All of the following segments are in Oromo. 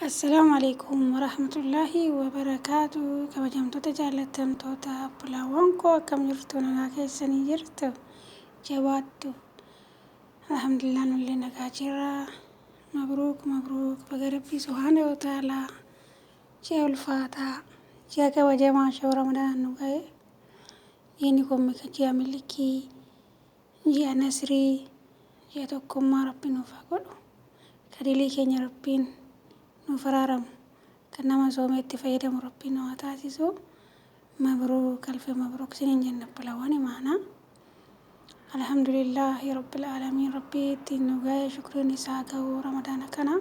Assalaamu alaykum warahmatullahi wabarakaatu. Kabajamtoota jaallatamtoota obbolaawwan koo akkam jirtu? Nagaa keessanii jirtu? Jabaattu. Alhamdulillah nullee nagaa jirra. Mabruuk baga Rabbii subhaanahu wa ta'aalaa ji'a ulfaataa ji'a kabajamaa shahri Ramadaan nu ga'e. Ji'i kun ji'a milkii, ji'a nasrii, ji'a tokkummaa Rabbiin nuuf haa godhu. Kadilii keenya Rabbiin nuuf araaramu, kan nama soometti fayyadamu Rabbiin nu haa taasisu. Mabruuk alfi mabruuk isiniin jenna obbolaawwan imaanaa. Alhamdulillahi rabbil aalamiin Rabbii ittiin nu ga'e shukriin isaa ga'u Ramadaana kana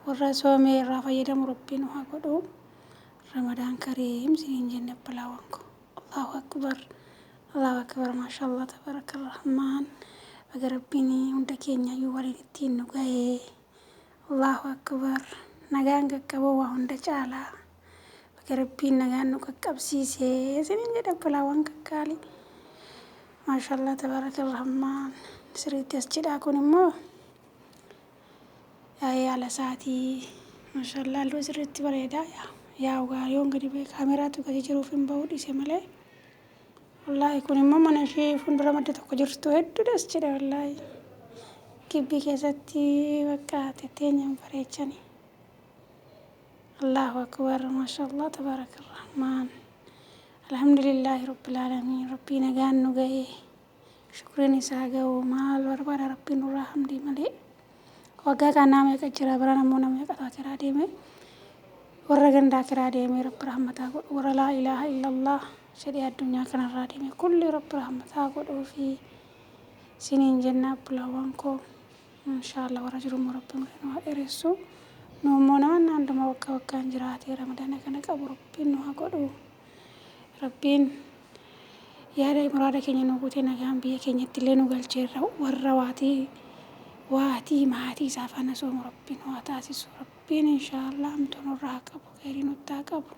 warra soomee irraa fayyadamu Rabbiin nu haa godhu. Ramadaan kariim isiniin jenna obbolaawwan koo. Allahu akbar maashaallah tabarakallah rahmaan. Baga Rabbiin hunda keenya iyyuu waliin ittiin nu ga'e. Allahu akbar. Nagaan qaqqabuu waa hunda caalaa. Baga Rabbiin nagaan nu qaqqabsiisee isiniin jedha obbolaawwan qaqqaalii. Maashaallah tabarakallah rahmaan. Sirriitti as cidhaa kun immoo yaala isaatii maashaallah halluu sirriitti bareeda. Yaa gaariyoon gadi ba'e kaameraatu gadi jiruuf hin ba'uu dhiise malee. Wallaahi kun immoo mana ishee fuuldura madda tokko jirtu hedduudha as cidha wallaahi. Gibbii keessatti bakka tetteenyaan bareechanii. Allahu akbar maashaallah tabarakallah rahmaan. Alhamdulillahi rabbil aalamiin Rabbii nagaan nu ga'e. Shukriin isaa ga'u maal barbaada Rabbiin nurraa hamdii malee. Waggaa kanaa meeqa jira bara namoo nama meeqatu kiraa deeme. Warra gandaa kiraa deeme Rabbi rahmataa godhu. Warra laa ilaaha illallah jedhee addunyaa kanarraa deeme kulli Rabbi rahmataa godhuu fi isiniin jenna obbolaawwan koo. Inshaallah warra jiru immoo Rabbi nu haa dheeressu. Nu immoo nama naannuma waggaan jiraatee Ramadaana kana qabu Rabbiin nu haa godhu. Rabbiin yaada muraada keenya nu guutee nagaan biyya keenyatti illee nu galcheerra warra waatii maatii isaa faana soomu Rabbiin nu haa taasisu. Rabbiin inshaallah hamtuu nurraa haa qabu, khayrii nutti haa qabu.